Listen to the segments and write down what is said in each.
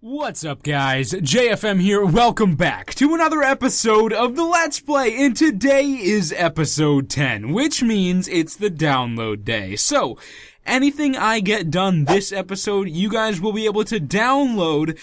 What's up, guys? JFM here. Welcome back to another episode of the Let's Play, and today is episode 10, which means it's the download day. So, anything I get done this episode, you guys will be able to download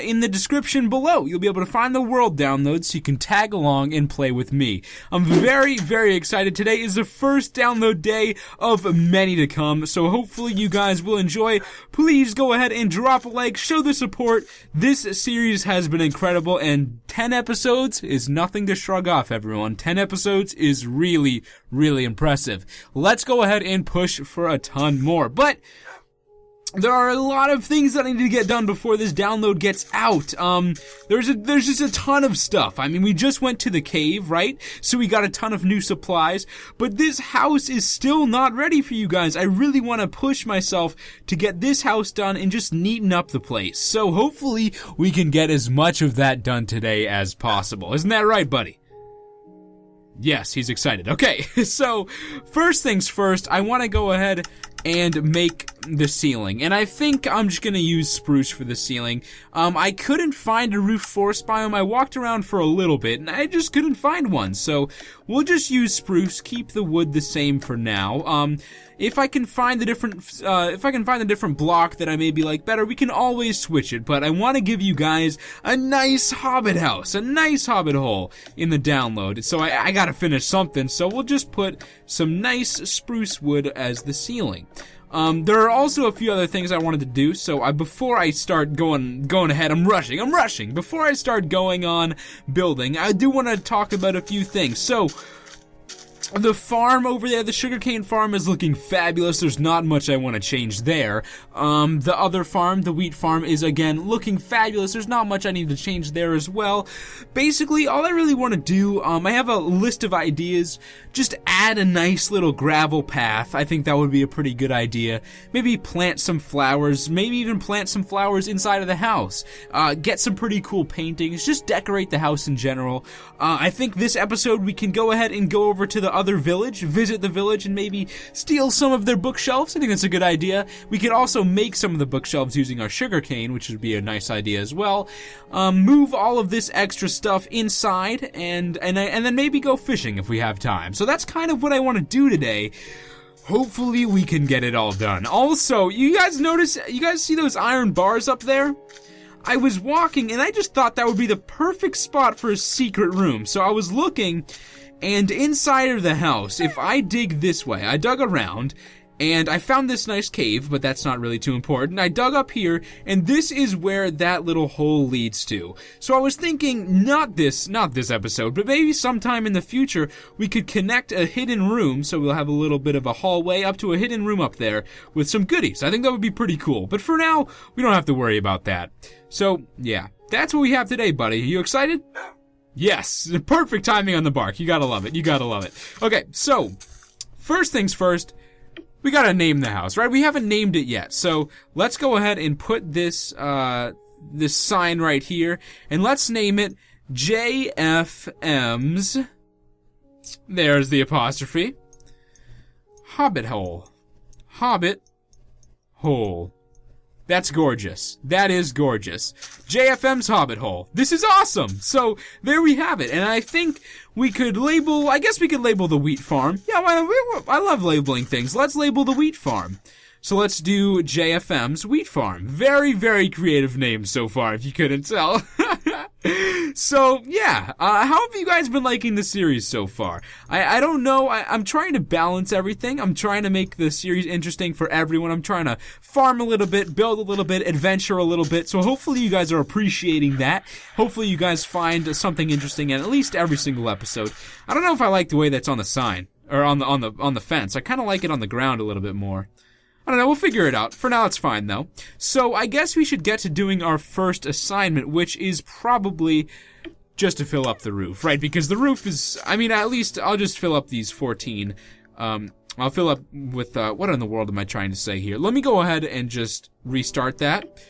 in the description below. You'll be able to find the world download so you can tag along and play with me. I'm very, very excited. Today is the first download day of many to come, so hopefully you guys will enjoy. Please go ahead and drop a like, show the support. This series has been incredible, and 10 episodes is nothing to shrug off, everyone. 10 episodes is really, really impressive. Let's go ahead and push for a ton more, but there are a lot of things that I need to get done before this download gets out. There's just a ton of stuff. I mean, we just went to the cave, right? So we got a ton of new supplies, but this house is still not ready for you guys. I really want to push myself to get this house done and just neaten up the place. So hopefully we can get as much of that done today as possible. Isn't that right, buddy? Yes, he's excited. Okay, so first things first, I want to go ahead and make the ceiling. And I think I'm just gonna use spruce for the ceiling. I couldn't find a roof forest biome. I walked around for a little bit and I just couldn't find one. So we'll just use spruce, keep the wood the same for now. If I can find the different block that I maybe like better, we can always switch it. But I want to give you guys a nice hobbit house, a nice hobbit hole in the download. So I gotta finish something. So we'll just put some nice spruce wood as the ceiling. There are also a few other things I wanted to do, so before I start going ahead, I'm rushing. Before I start going on building, I do want to talk about a few things. So, the farm over there, the sugarcane farm, is looking fabulous. There's not much I want to change there. The other farm, the wheat farm, is again looking fabulous. There's not much I need to change there as well. Basically, all I really want to do, I have a list of ideas. Just add a nice little gravel path. I think that would be a pretty good idea. Maybe plant some flowers. Maybe even plant some flowers inside of the house. Get some pretty cool paintings. Just decorate the house in general. I think this episode we can go ahead and go over to the other village, visit the village, and maybe steal some of their bookshelves. I think that's a good idea. We could also make some of the bookshelves using our sugarcane, which would be a nice idea as well. Move all of this extra stuff inside, and then maybe go fishing if we have time. So that's kind of what I want to do today. Hopefully we can get it all done. Also, you guys see those iron bars up there? I was walking and I just thought that would be the perfect spot for a secret room. So I was looking, and inside of the house, if I dig this way, I dug around, and I found this nice cave, but that's not really too important. I dug up here, and this is where that little hole leads to. So I was thinking, not this episode, but maybe sometime in the future, we could connect a hidden room, so we'll have a little bit of a hallway up to a hidden room up there with some goodies. I think that would be pretty cool. But for now, we don't have to worry about that. So, yeah, that's what we have today, buddy. Are you excited? Yes, perfect timing on the bark. You gotta love it. Okay, so, first things first, we gotta name the house, right? We haven't named it yet, so let's go ahead and put this sign right here, and let's name it JFM's, there's the apostrophe, Hobbit Hole. Hobbit Hole. That's gorgeous. That is gorgeous. JFM's Hobbit Hole. This is awesome. So, there we have it. And I think we could label the wheat farm. Yeah, I love labeling things. Let's label the wheat farm. So let's do JFM's wheat farm. Very, very creative name so far, if you couldn't tell. So, yeah, how have you guys been liking the series so far? I don't know, I'm trying to balance everything. I'm trying to make the series interesting for everyone. I'm trying to farm a little bit, build a little bit, adventure a little bit, so hopefully you guys are appreciating that. Hopefully you guys find something interesting in at least every single episode. I don't know if I like the way that's on the sign, or on the fence. I kind of like it on the ground a little bit more. I don't know, we'll figure it out. For now, it's fine, though. So, I guess we should get to doing our first assignment, which is probably just to fill up the roof, right? Because the roof is, I mean, at least I'll just fill up these 14. I'll fill up with, what in the world am I trying to say here? Let me go ahead and just restart that.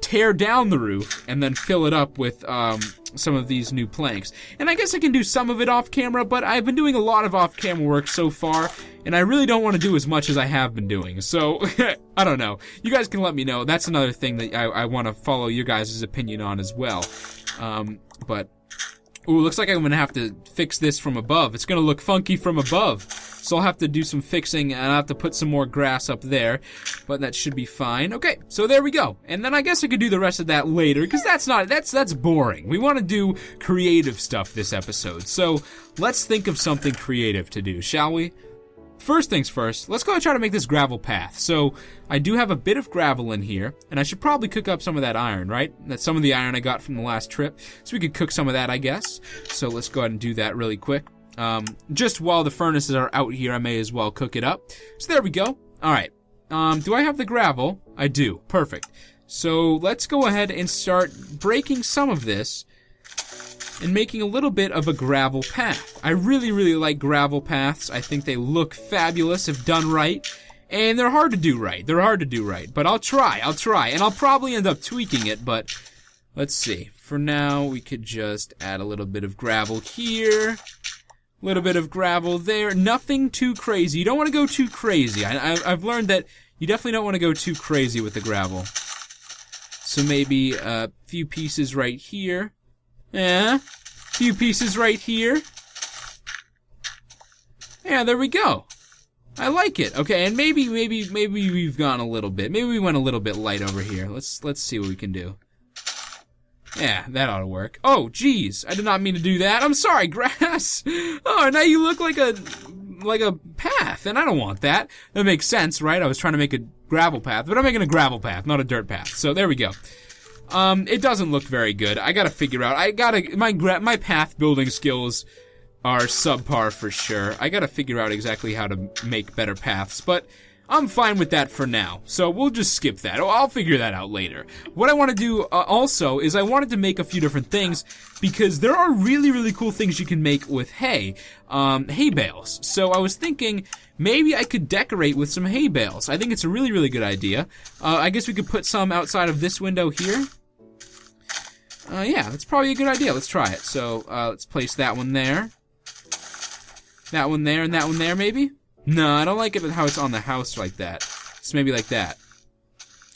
tear down the roof and then fill it up with some of these new planks. And I guess I can do some of it off camera, but I've been doing a lot of off camera work so far, and I really don't want to do as much as I have been doing. So, I don't know. You guys can let me know. That's another thing that I want to follow your guys' opinion on as well. But, ooh, looks like I'm going to have to fix this from above. It's going to look funky from above. So I'll have to do some fixing, and I'll have to put some more grass up there, but that should be fine. Okay, so there we go. And then I guess I could do the rest of that later, because that's boring. We want to do creative stuff this episode. So let's think of something creative to do, shall we? First things first, let's go and try to make this gravel path. So I do have a bit of gravel in here, and I should probably cook up some of that iron, right? That's some of the iron I got from the last trip, so we could cook some of that, I guess. So let's go ahead and do that really quick. Just while the furnaces are out here, I may as well cook it up. So there we go. Alright. Do I have the gravel? I do. Perfect. So let's go ahead and start breaking some of this and making a little bit of a gravel path. I really, really like gravel paths. I think they look fabulous if done right. And they're hard to do right. But I'll try. And I'll probably end up tweaking it, but let's see. For now, we could just add a little bit of gravel here. Little bit of gravel there. Nothing too crazy. You don't want to go too crazy. I've learned that you definitely don't want to go too crazy with the gravel. So maybe a few pieces right here. Few pieces right here. Yeah, there we go. I like it. Okay, and maybe we've gone a little bit. Maybe we went a little bit light over here. Let's see what we can do. Yeah, that ought to work. Oh, geez, I did not mean to do that. I'm sorry, grass. Oh, now you look like a path, and I don't want that. That makes sense, right? I was trying to make a gravel path, but I'm making a gravel path, not a dirt path. So there we go. It doesn't look very good. I gotta figure out. My path building skills are subpar for sure. I gotta figure out exactly how to make better paths, but I'm fine with that for now, so we'll just skip that. I'll figure that out later. What I want to do also is I wanted to make a few different things because there are really, really cool things you can make with hay. Hay bales. So I was thinking maybe I could decorate with some hay bales. I think it's a really, really good idea. I guess we could put some outside of this window here. Yeah, that's probably a good idea. Let's try it. So let's place that one there. That one there and that one there maybe? No, I don't like it how it's on the house like that. So maybe like that.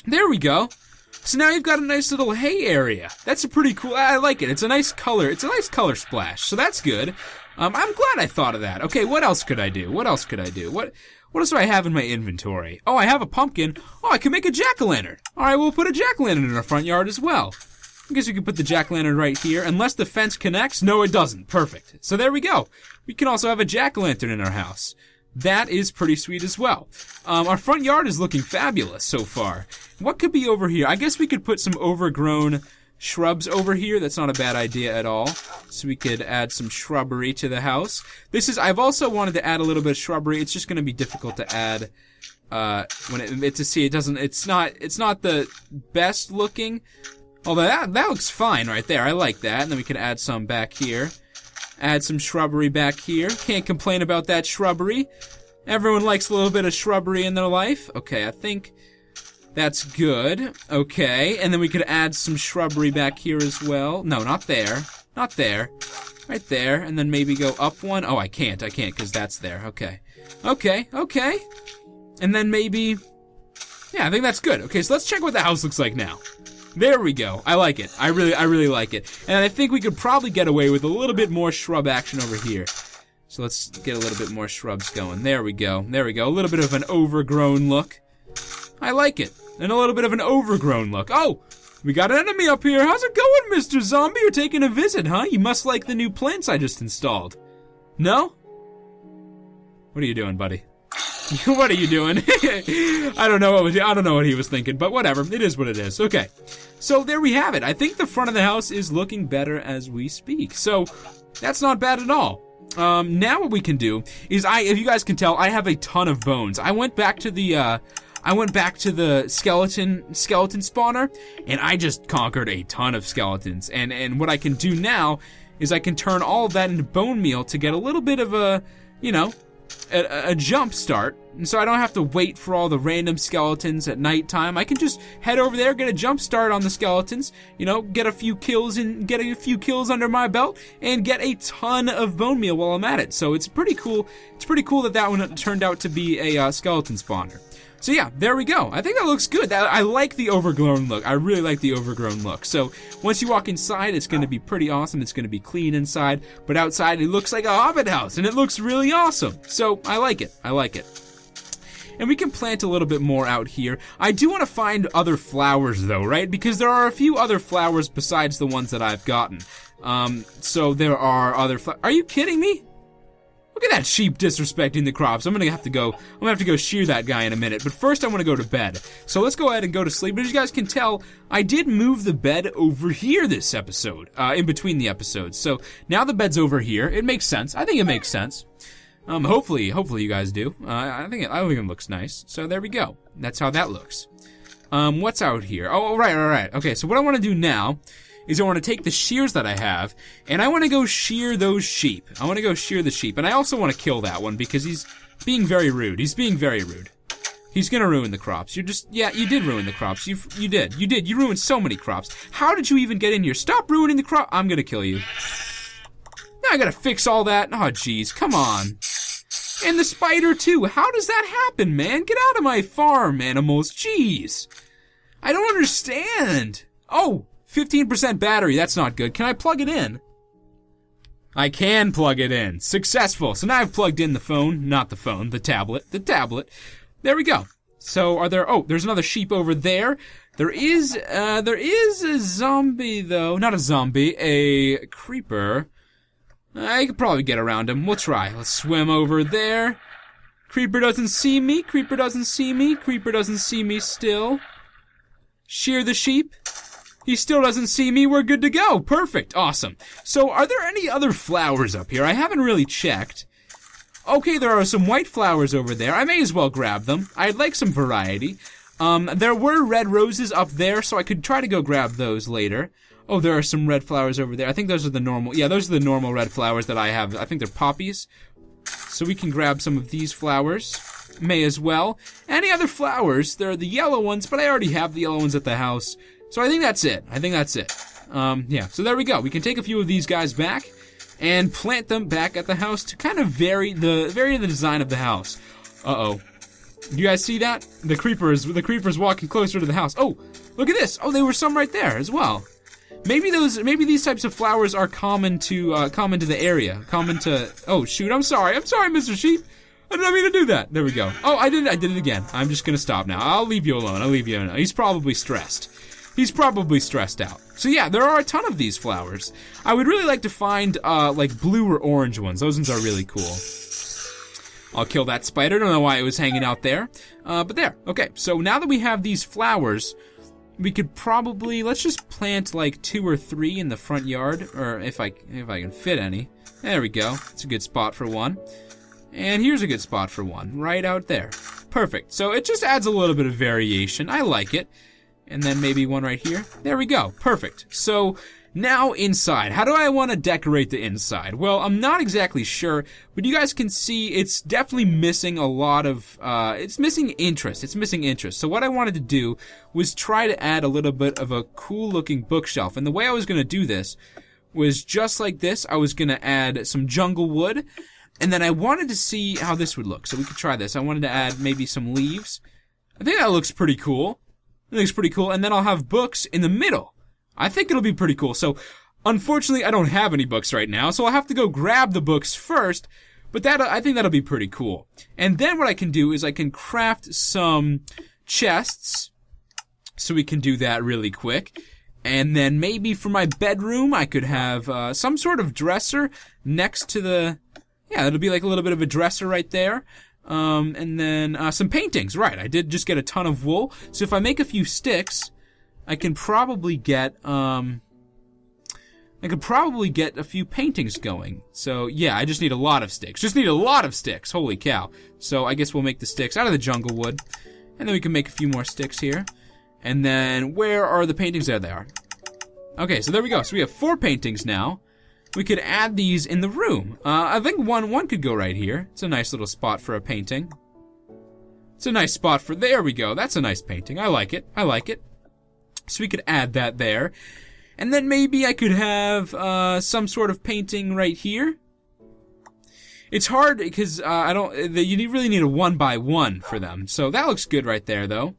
There we go. So now you've got a nice little hay area. That's a pretty cool, I like it. It's a nice color. It's a nice color splash. So that's good. I'm glad I thought of that. Okay, what else could I do? What else do I have in my inventory? Oh, I have a pumpkin. Oh, I can make a jack-o'-lantern. Alright, we'll put a jack-o'-lantern in our front yard as well. I guess we can put the jack-o'-lantern right here. Unless the fence connects. No, it doesn't. Perfect. So there we go. We can also have a jack-o'-lantern in our house. That is pretty sweet as well. Our front yard is looking fabulous so far. What could be over here? I guess we could put some overgrown shrubs over here. That's not a bad idea at all. So we could add some shrubbery to the house. I've also wanted to add a little bit of shrubbery. It's just going to be difficult to add it's not the best looking. Although that looks fine right there. I like that. And then we can add some back here. Add some shrubbery back here. Can't complain about that shrubbery. Everyone likes a little bit of shrubbery in their life. Okay, I think that's good. Okay, and then we could add some shrubbery back here as well. No, not there. Not there. Right there, and then maybe go up one. Oh, I can't, because that's there. Okay. Okay. And then maybe... Yeah, I think that's good. Okay, so let's check what the house looks like now. There we go. I like it. I really like it. And I think we could probably get away with a little bit more shrub action over here. So let's get a little bit more shrubs going. There we go. A little bit of an overgrown look. I like it. And a little bit of an overgrown look. Oh, we got an enemy up here. How's it going, Mr. Zombie? You're taking a visit, huh? You must like the new plants I just installed. No? What are you doing, buddy? What are you doing? I don't know what he was thinking, but whatever. It is what it is. Okay. So there we have it. I think the front of the house is looking better as we speak. So that's not bad at all. Now what we can do is if you guys can tell, I have a ton of bones. I went back to the skeleton spawner, and I just conquered a ton of skeletons. And what I can do now is I can turn all of that into bone meal to get a little bit of a, a jump start, and so I don't have to wait for all the random skeletons at nighttime. I can just head over there, get a jump start on the skeletons, get a few kills under my belt, and get a ton of bone meal while I'm at it. So it's pretty cool. It's pretty cool that one turned out to be a skeleton spawner. So yeah, there we go. I think that looks good. I like the overgrown look. I really like the overgrown look. So once you walk inside, it's going to be pretty awesome. It's going to be clean inside, but outside it looks like a hobbit house, and it looks really awesome. So I like it. I like it. And we can plant a little bit more out here. I do want to find other flowers though, right? Because there are a few other flowers besides the ones that I've gotten. So there are other Are you kidding me? Look at that sheep disrespecting the crops. I'm gonna have to go shear that guy in a minute. But first I want to go to bed. So let's go ahead and go to sleep. But as you guys can tell, I did move the bed over here this episode, in between the episodes. So now the bed's over here. It makes sense. I think it makes sense. Hopefully you guys do. I think it looks nice. So there we go. That's how that looks. What's out here? Oh, right. Okay, so what I want to do now is I want to take the shears that I have, and I want to go shear those sheep. I want to go shear the sheep, and I also want to kill that one because he's being very rude. He's being very rude. He's gonna ruin the crops. You did ruin the crops. You did. You ruined so many crops. How did you even get in here? Stop ruining the crop. I'm gonna kill you. Now I gotta fix all that. Oh, jeez, come on. And the spider too. How does that happen, man? Get out of my farm, animals. Jeez. I don't understand. Oh. 15% battery, that's not good. Can I plug it in? I can plug it in. Successful. So now I've plugged in the phone, not the phone, the tablet. There we go. So there's another sheep over there. There is a zombie though. Not a zombie, a creeper. I could probably get around him. We'll try. Let's swim over there. Creeper doesn't see me. Creeper doesn't see me still. Shear the sheep. He still doesn't see me. We're good to go. Perfect. Awesome. So are there any other flowers up here? I haven't really checked. Okay, there are some white flowers over there. I may as well grab them. I'd like some variety. There were red roses up there, so I could try to go grab those later. Oh, there are some red flowers over there. I think those are the normal. Yeah, those are the normal red flowers that I have. I think they're poppies. So we can grab some of these flowers. May as well. Any other flowers? There are the yellow ones, but I already have the yellow ones at the house. So I think that's it. Yeah, so there we go. We can take a few of these guys back and plant them back at the house to kind of vary the design of the house. Uh-oh. You guys see that? The creeper's walking closer to the house. Oh, look at this. Oh, there were some right there as well. Maybe these types of flowers are common to the area. Oh shoot, I'm sorry, Mr. Sheep. I didn't mean to do that. There we go. Oh, I did it again. I'm just gonna stop now. I'll leave you alone. He's probably stressed. He's probably stressed out. So yeah, there are a ton of these flowers. I would really like to find like blue or orange ones. Those ones are really cool. I'll kill that spider. Don't know why it was hanging out there. But there. Okay, so now that we have these flowers, we could probably, let's just plant like 2 or 3 in the front yard, or if I can fit any. There we go. It's a good spot for one. And here's a good spot for one, right out there. Perfect. So it just adds a little bit of variation. I like it. And then maybe one right here. There we go. Perfect. So now inside. How do I want to decorate the inside? Well, I'm not exactly sure, but you guys can see it's definitely missing a lot of, it's missing interest. So what I wanted to do was try to add a little bit of a cool looking bookshelf. And the way I was going to do this was just like this. I was going to add some jungle wood, and then I wanted to see how this would look. So we could try this. I wanted to add maybe some leaves. I think that looks pretty cool. And then I'll have books in the middle. I think it'll be pretty cool. So, unfortunately, I don't have any books right now, so I'll have to go grab the books first, but I think that'll be pretty cool. And then what I can do is I can craft some chests, so we can do that really quick. And then maybe for my bedroom, I could have some sort of dresser next to the... Yeah, it'll be like a little bit of a dresser right there. And then some paintings. Right, I did just get a ton of wool. So if I make a few sticks, I can probably get a few paintings going. So yeah, I just need a lot of sticks. Holy cow. So I guess we'll make the sticks out of the jungle wood. And then we can make a few more sticks here. And then where are the paintings? There they are. Okay, so there we go. So we have 4 paintings now. we could add these in the room. I think one could go right here. It's a nice little spot for a painting. It's a nice spot for, there we go. That's a nice painting. I like it. I like it. So we could add that there. And then maybe I could have some sort of painting right here. It's hard because you really need a 1x1 for them. So that looks good right there, though.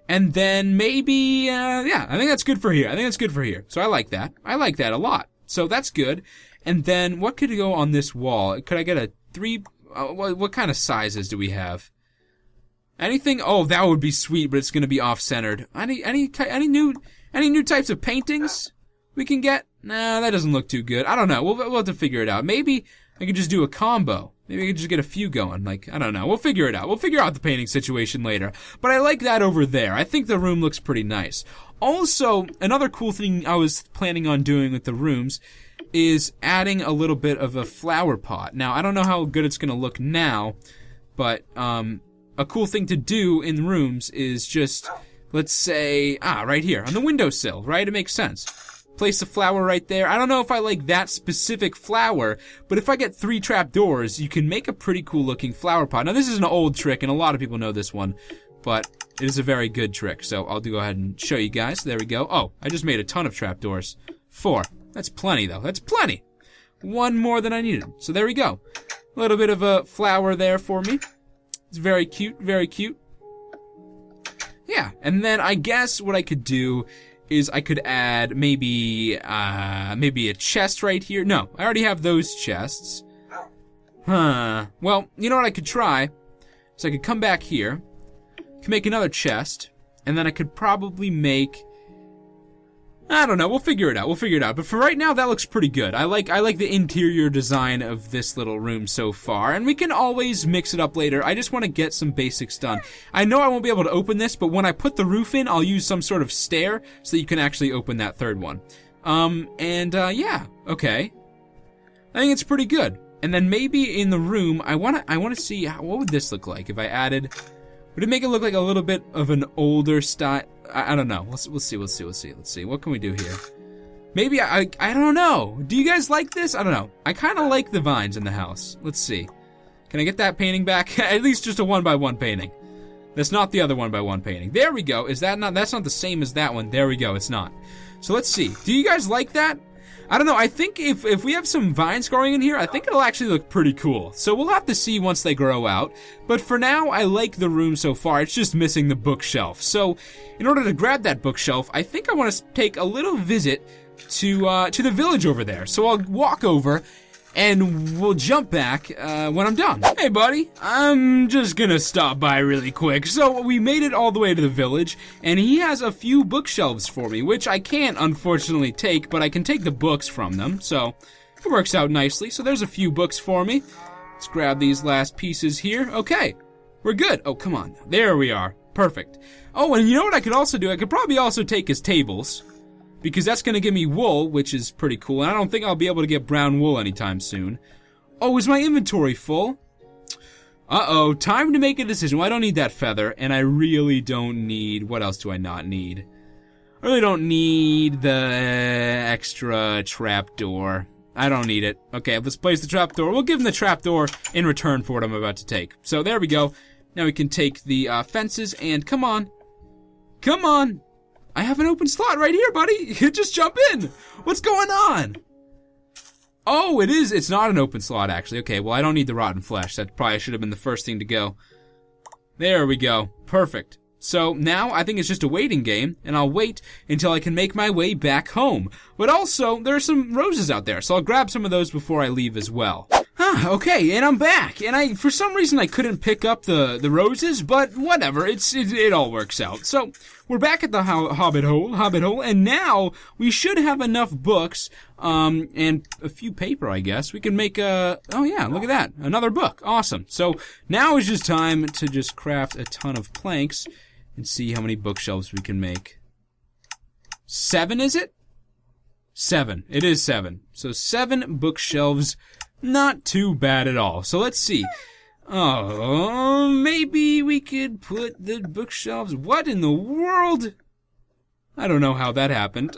And then maybe, yeah, I think that's good for here. I think that's good for here. So I like that. I like that a lot. So that's good. And then what could go on this wall? Could I get a 3? What kind of sizes do we have? Anything? Oh, that would be sweet, but it's going to be off-centered. Any new types of paintings we can get? Nah, that doesn't look too good. I don't know. We'll have to figure it out. Maybe I could just do a combo. Maybe I could just get a few going. Like, I don't know. We'll figure it out. We'll figure out the painting situation later. But I like that over there. I think the room looks pretty nice. Also, another cool thing I was planning on doing with the rooms is adding a little bit of a flower pot. Now, I don't know how good it's going to look now, but a cool thing to do in rooms is just, let's say, right here, on the windowsill, right? It makes sense. Place a flower right there. I don't know if I like that specific flower, but if I get 3 trapdoors, you can make a pretty cool looking flower pot. Now, this is an old trick, and a lot of people know this one, but it is a very good trick, so I'll go ahead and show you guys. There we go. Oh, I just made a ton of trapdoors. 4. That's plenty, though. That's plenty. 1 more than I needed. So there we go. A little bit of a flower there for me. It's very cute, very cute. Yeah, and then I guess what I could do is I could add maybe a chest right here. No, I already have those chests. Well, you know what I could try? So I could come back here, could make another chest, and then I could probably make, I don't know, we'll figure it out. But for right now, that looks pretty good. I like the interior design of this little room so far, and we can always mix it up later. I just want to get some basics done. I know I won't be able to open this, but when I put the roof in, I'll use some sort of stair so that you can actually open that third one. Yeah, okay. I think it's pretty good. And then maybe in the room, I want to see what would this look like if I added. Would it make it look like a little bit of an older style? I don't know. We'll see. Let's see. What can we do here? Maybe I don't know. Do you guys like this? I don't know. I kind of like the vines in the house. Let's see. Can I get that painting back? At least just a 1x1 painting. That's not the other 1x1 painting. There we go. Is that not? That's not the same as that one. There we go. It's not. So let's see. Do you guys like that? I don't know, I think if we have some vines growing in here, I think it'll actually look pretty cool. So we'll have to see once they grow out. But for now, I like the room so far. It's just missing the bookshelf. So in order to grab that bookshelf, I think I want to take a little visit to the village over there. So I'll walk over and we'll jump back when I'm done. Hey, buddy, I'm just gonna stop by really quick. So we made it all the way to the village, and he has a few bookshelves for me, which I can't unfortunately take, but I can take the books from them, so it works out nicely. So there's a few books for me. Let's grab these last pieces here. Okay, we're good. Oh, come on. There we are. Perfect. Oh, and you know what I could also do? I could probably also take his tables, because that's going to give me wool, which is pretty cool, and I don't think I'll be able to get brown wool anytime soon. Oh, is my inventory full? Uh-oh, time to make a decision. Well, I don't need that feather, and I really don't need, what else do I not need? I really don't need the extra trapdoor. I don't need it. Okay, let's place the trapdoor. We'll give him the trapdoor in return for what I'm about to take. So there we go. Now we can take the fences, and come on. Come on. I have an open slot right here, buddy. Just jump in. What's going on? Oh, it is. It's not an open slot, actually. Okay, well, I don't need the rotten flesh. That probably should have been the first thing to go. There we go. Perfect. So now I think it's just a waiting game, and I'll wait until I can make my way back home. But also, there are some roses out there, so I'll grab some of those before I leave as well. Okay, and I'm back, and for some reason I couldn't pick up the roses, but whatever, it all works out. So, we're back at the Hobbit hole, and now we should have enough books, and a few paper, I guess. We can make oh yeah, look at that, another book, awesome. So, now is just time to just craft a ton of planks, and see how many bookshelves we can make. 7, is it? 7, it is 7. So 7 bookshelves. Not too bad at all. So let's see. Oh, maybe we could put the bookshelves. What in the world? I don't know how that happened.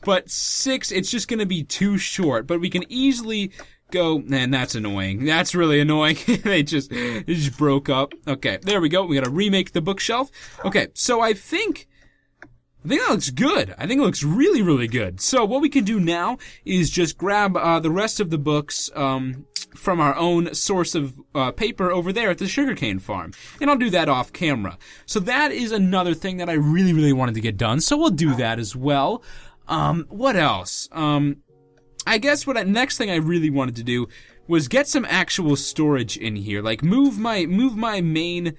But 6, it's just gonna be too short. But we can easily go, and that's annoying. That's really annoying. It just broke up. Okay, there we go. We gotta remake the bookshelf. Okay, so I think that looks good. I think it looks really, really good. So what we can do now is just grab the rest of the books from our own source of paper over there at the sugarcane farm. And I'll do that off camera. So that is another thing that I really, really wanted to get done. So we'll do that as well. What else? I guess next thing I really wanted to do was get some actual storage in here. Like move my main,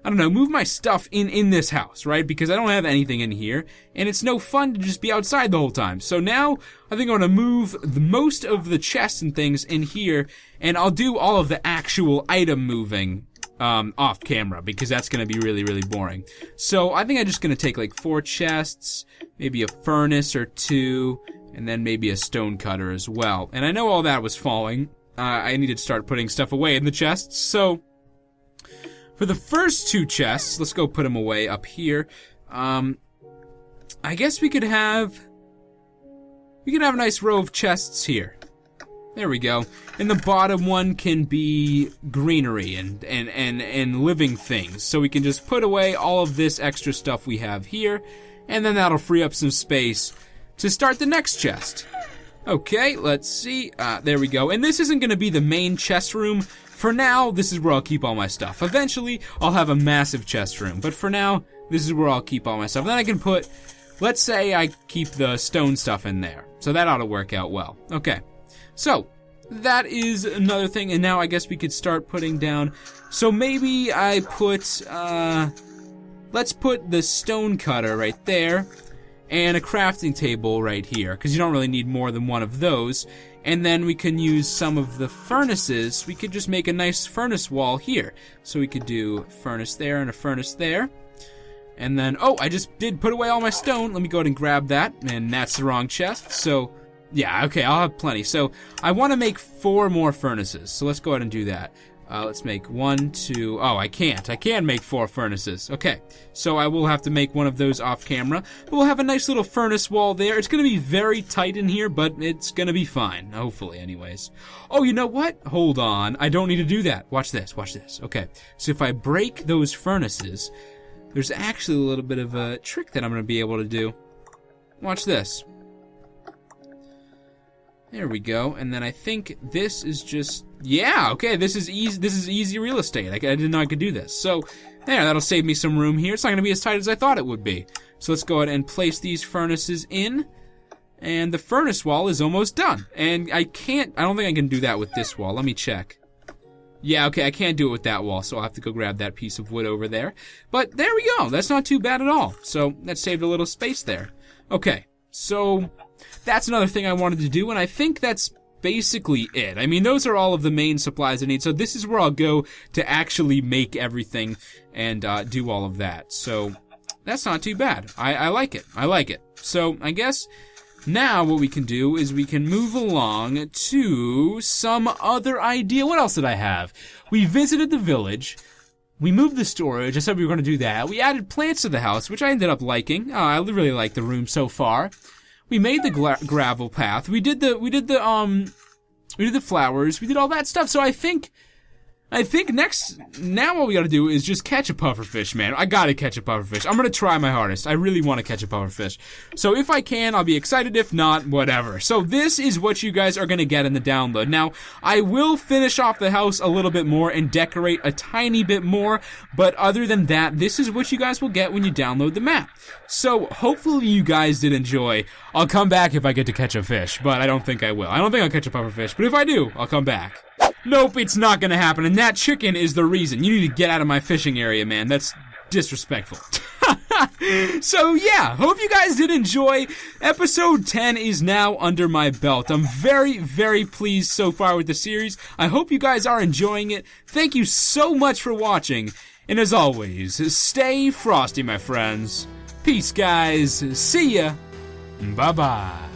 move my stuff in this house, right? Because I don't have anything in here, and it's no fun to just be outside the whole time. So now, I think I'm gonna move most of the chests and things in here, and I'll do all of the actual item moving, off camera, because that's gonna be really, really boring. So I think I'm just gonna take like 4 chests, maybe a furnace or 2, and then maybe a stone cutter as well. And I know all that was falling. I needed to start putting stuff away in the chests, so for the first 2 chests, let's go put them away up here. I guess we could have a nice row of chests here. There we go. And the bottom one can be greenery and living things. So we can just put away all of this extra stuff we have here, and then that'll free up some space to start the next chest. Okay, let's see. There we go. And this isn't going to be the main chest room. For now, this is where I'll keep all my stuff. Eventually, I'll have a massive chest room. But for now, this is where I'll keep all my stuff. Then I can put, let's say I keep the stone stuff in there. So that ought to work out well. Okay, so that is another thing. And now I guess we could start putting down. So maybe I put, let's put the stone cutter right there. And a crafting table right here, because you don't really need more than one of those. And then we can use some of the furnaces. We could just make a nice furnace wall here. So we could do a furnace there and a furnace there. And then, oh, I just did put away all my stone. Let me go ahead and grab that. And that's the wrong chest. So, yeah, okay, I'll have plenty. So I want to make 4 more furnaces. So let's go ahead and do that. Let's make 1, 2, oh, I can't. I can make 4 furnaces. Okay, so I will have to make one of those off camera. But we'll have a nice little furnace wall there. It's going to be very tight in here, but it's going to be fine. Hopefully, anyways. Oh, you know what? Hold on. I don't need to do that. Watch this. Watch this. Okay, so if I break those furnaces, there's actually a little bit of a trick that I'm going to be able to do. Watch this. There we go, and then I think this is just, yeah, okay, this is easy real estate. I didn't know I could do this. So, there, that'll save me some room here. It's not going to be as tight as I thought it would be. So let's go ahead and place these furnaces in, and the furnace wall is almost done. And I don't think I can do that with this wall. Let me check. Yeah, okay, I can't do it with that wall, so I'll have to go grab that piece of wood over there. But there we go, that's not too bad at all. So, that saved a little space there. Okay, so that's another thing I wanted to do, and I think that's basically it. I mean, those are all of the main supplies I need, so this is where I'll go to actually make everything and do all of that. So that's not too bad. I like it. I like it. So I guess now what we can do is we can move along to some other idea. What else did I have? We visited the village. We moved the storage. I said we were going to do that. We added plants to the house, which I ended up liking. I really like the room so far. We made the gravel path. We did the flowers. We did all that stuff. So I think now what we gotta do is just catch a pufferfish, man. I gotta catch a pufferfish. I'm gonna try my hardest. I really want to catch a pufferfish. So if I can, I'll be excited. If not, whatever. So this is what you guys are gonna get in the download. Now, I will finish off the house a little bit more and decorate a tiny bit more, but other than that, this is what you guys will get when you download the map. So hopefully you guys did enjoy. I'll come back if I get to catch a fish, but I don't think I will. I don't think I'll catch a pufferfish, but if I do, I'll come back. Nope, it's not gonna happen, and that chicken is the reason. You need to get out of my fishing area, man. That's disrespectful. So yeah, hope you guys did enjoy. Episode 10 is now under my belt. I'm very, very pleased so far with the series. I hope you guys are enjoying it. Thank you so much for watching, and as always, stay frosty, my friends. Peace, guys. See ya. Bye-bye.